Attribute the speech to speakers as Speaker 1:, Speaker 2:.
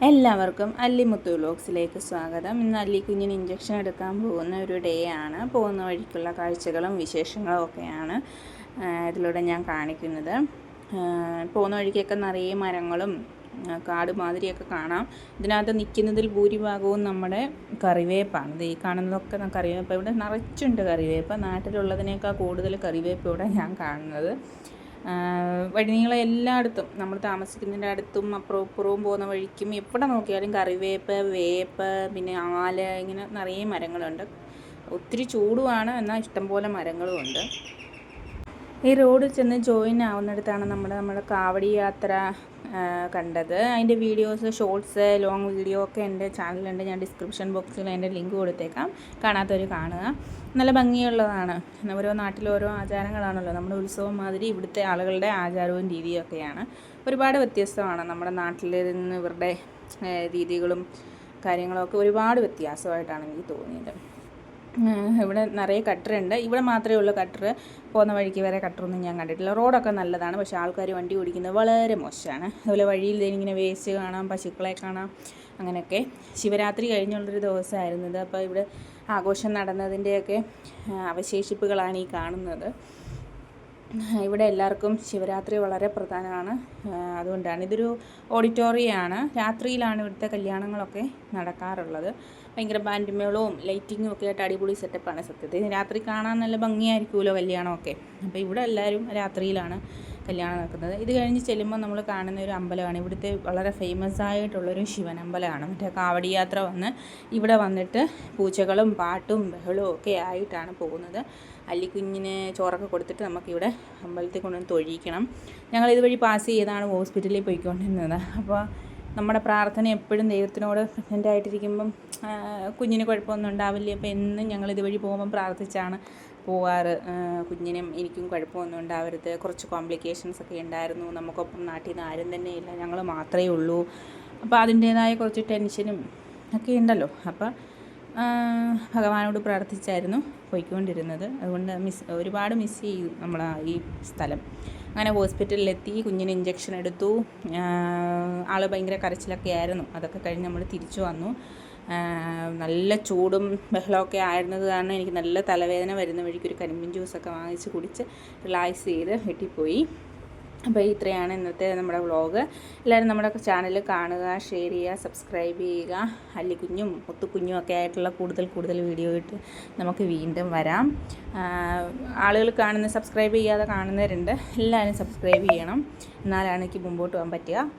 Speaker 1: എല്ലാവർക്കും അല്ലിമുത്ത് വ്ലോഗ്സിലേക്ക് സ്വാഗതം. ഇന്ന് അല്ലി കുഞ്ഞിന് ഇഞ്ചക്ഷൻ എടുക്കാൻ പോകുന്ന ഒരു ഡേ ആണ്. പോകുന്ന വഴിക്കുള്ള കാഴ്ചകളും വിശേഷങ്ങളും ഒക്കെയാണ് ഇതിലൂടെ ഞാൻ കാണിക്കുന്നത്. പോകുന്ന വഴിക്കൊക്കെ നിറയെ മരങ്ങളും കാട് മാതിരിയൊക്കെ കാണാം. ഇതിനകത്ത് നിൽക്കുന്നതിൽ ഭൂരിഭാഗവും നമ്മുടെ കറിവേപ്പാണ്. ഇത് ഈ കാണുന്നതൊക്കെ കറിവേപ്പ്. ഇവിടെ നിറച്ചുണ്ട് കറിവേപ്പ്. നാട്ടിലുള്ളതിനേക്കാൾ കൂടുതൽ കറിവേപ്പ് ഇവിടെ ഞാൻ കാണുന്നത്. വഴിനീളം എല്ലായിടത്തും നമ്മൾ താമസിക്കുന്നതിൻ്റെ അടുത്തും അപ്പുറവും പോകുന്ന വഴിക്കും എവിടെ നോക്കിയാലും കറിവേപ്പ്, വേപ്പ്, പിന്നെ ആല, ഇങ്ങനെ നിറയെ മരങ്ങളുണ്ട്. ഒത്തിരി ചൂടുമാണ്, എന്നാൽ ഇഷ്ടംപോലെ മരങ്ങളും ഉണ്ട്. ഈ റോഡ് ചെന്ന് ജോയിൻ ആവുന്നിടത്താണ് നമ്മുടെ കാവടി യാത്ര കണ്ടത്. അതിൻ്റെ വീഡിയോസ്, ഷോർട്സ്, ലോങ് വീഡിയോ ഒക്കെ എൻ്റെ ചാനലുണ്ട്. ഞാൻ ഡിസ്ക്രിപ്ഷൻ ബോക്സിൽ അതിൻ്റെ ലിങ്ക് കൊടുത്തേക്കാം. കാണാത്തവർ കാണുക. നല്ല ഭംഗിയുള്ളതാണ്. ഓരോ നാട്ടിൽ ഓരോ ആചാരങ്ങളാണല്ലോ. നമ്മുടെ ഉത്സവം മാതിരി ഇവിടുത്തെ ആളുകളുടെ ആചാരവും രീതിയും ഒക്കെയാണ്. ഒരുപാട് വ്യത്യസ്തമാണ്. നമ്മുടെ നാട്ടിൽ നിന്ന് ഇവരുടെ രീതികളും കാര്യങ്ങളൊക്കെ ഒരുപാട് വ്യത്യാസമായിട്ടാണ് എനിക്ക് തോന്നിയത്. ഇവിടെ നിറയെ കട്ടറുണ്ട്. ഇവിടെ മാത്രമേ ഉള്ളൂ കട്ടർ. പോകുന്ന വഴിക്ക് വരെ കട്ടറൊന്നും ഞാൻ കണ്ടിട്ടില്ല. റോഡൊക്കെ നല്ലതാണ്, പക്ഷേ ആൾക്കാർ വണ്ടി ഓടിക്കുന്നത് വളരെ മോശമാണ്. അതുപോലെ വഴിയിൽ ഇങ്ങനെ വേസ്റ്റ് കാണാം, പശുക്കളെ കാണാം, അങ്ങനെയൊക്കെ. ശിവരാത്രി കഴിഞ്ഞുള്ളൊരു ദിവസമായിരുന്നു ഇത്. അപ്പോൾ ഇവിടെ ആഘോഷം നടന്നതിൻ്റെയൊക്കെ അവശേഷിപ്പുകളാണ് ഈ കാണുന്നത്. ഇവിടെ എല്ലാവർക്കും ശിവരാത്രി വളരെ പ്രധാനമാണ്. അതുകൊണ്ടാണ് ഇതൊരു ഓഡിറ്റോറിയമാണ്. രാത്രിയിലാണ് ഇവിടുത്തെ കല്യാണങ്ങളൊക്കെ നടക്കാറുള്ളത്. ഭയങ്കര ബാൻഡ്മേളവും ലൈറ്റിങ്ങും ഒക്കെ ആയിട്ട് അടിപൊളി സെറ്റപ്പാണ്. സത്യത്തിൽ രാത്രി കാണാൻ നല്ല ഭംഗിയായിരിക്കുമല്ലോ കല്യാണമൊക്കെ. അപ്പോൾ ഇവിടെ എല്ലാവരും രാത്രിയിലാണ് കല്യാണം നടക്കുന്നത്. ഇത് കഴിഞ്ഞ് ചെല്ലുമ്പോൾ നമ്മൾ കാണുന്ന ഒരു അമ്പലമാണ്. ഇവിടുത്തെ വളരെ ഫേമസ് ആയിട്ടുള്ളൊരു ശിവനമ്പലമാണ്. മറ്റേ കാവടി യാത്ര വന്ന് ഇവിടെ വന്നിട്ട് പൂജകളും പാട്ടും ബഹളവും ഒക്കെ ആയിട്ടാണ് പോകുന്നത്. അല്ലിക്കുഞ്ഞിന് ചോറൊക്കെ കൊടുത്തിട്ട് നമുക്കിവിടെ അമ്പലത്തിൽ കൊണ്ടുവന്ന് തൊഴിയിക്കണം. ഞങ്ങൾ ഇതുവഴി പാസ് ചെയ്താണ് ഹോസ്പിറ്റലിൽ പോയിക്കൊണ്ടിരുന്നത്. അപ്പോൾ നമ്മുടെ പ്രാർത്ഥന എപ്പോഴും ദൈവത്തിനോട് പ്രഗ്നൻ്റ് ആയിട്ടിരിക്കുമ്പം കുഞ്ഞിന് കുഴപ്പമൊന്നും ഉണ്ടാവില്ല. അപ്പോൾ എന്നും ഞങ്ങൾ ഇതുവഴി പോകുമ്പം പ്രാർത്ഥിച്ചാണ് പോവാറ്. കുഞ്ഞിനും എനിക്കും കുഴപ്പമൊന്നും ഉണ്ടാവരുത്. കുറച്ച് കോംപ്ലിക്കേഷൻസ് ഒക്കെ ഉണ്ടായിരുന്നു. നമുക്കൊപ്പം നാട്ടിൽ നിന്ന് ആരും തന്നെ ഇല്ല, ഞങ്ങൾ മാത്രമേ ഉള്ളൂ. അപ്പോൾ അതിൻ്റേതായ കുറച്ച് ടെൻഷനും ഒക്കെ ഉണ്ടല്ലോ. അപ്പോൾ ഭഗവാനോട് പ്രാർത്ഥിച്ചായിരുന്നു പോയിക്കൊണ്ടിരുന്നത്. അതുകൊണ്ട് ഒരുപാട് മിസ് ചെയ്യും നമ്മൾ ഈ സ്ഥലം. അങ്ങനെ ഹോസ്പിറ്റലിലെത്തി, കുഞ്ഞിന് ഇഞ്ചക്ഷൻ എടുത്തു. ആൾ ഭയങ്കര കരച്ചിലൊക്കെ ആയിരുന്നു. അതൊക്കെ കഴിഞ്ഞ് നമ്മൾ തിരിച്ചു വന്നു. നല്ല ചൂടും ബഹളമൊക്കെ ആയിരുന്നത് കാരണം എനിക്ക് നല്ല തലവേദന വരുന്ന വഴിക്ക് ഒരു കരിമ്പിൻ ജ്യൂസൊക്കെ വാങ്ങിച്ച് കുടിച്ച് റിലാക്സ് ചെയ്ത് വീട്ടിൽ. അപ്പോൾ ഇത്രയാണ് ഇന്നത്തെ നമ്മുടെ വ്ളോഗ്. എല്ലാവരും നമ്മുടെ ചാനൽ കാണുക, ഷെയർ ചെയ്യുക, സബ്സ്ക്രൈബ് ചെയ്യുക. അല്ലിക്കുഞ്ഞും മുത്തുക്കുഞ്ഞും ഒക്കെ ആയിട്ടുള്ള കൂടുതൽ വീഡിയോ ഇട്ട് നമുക്ക് വീണ്ടും വരാം. ആളുകൾ സബ്സ്ക്രൈബ് ചെയ്യാതെ കാണുന്നവരുണ്ട്. എല്ലാവരും സബ്സ്ക്രൈബ് ചെയ്യണം. എന്നാലാണ് എനിക്ക് മുമ്പോട്ട് പോകാൻ പറ്റുക.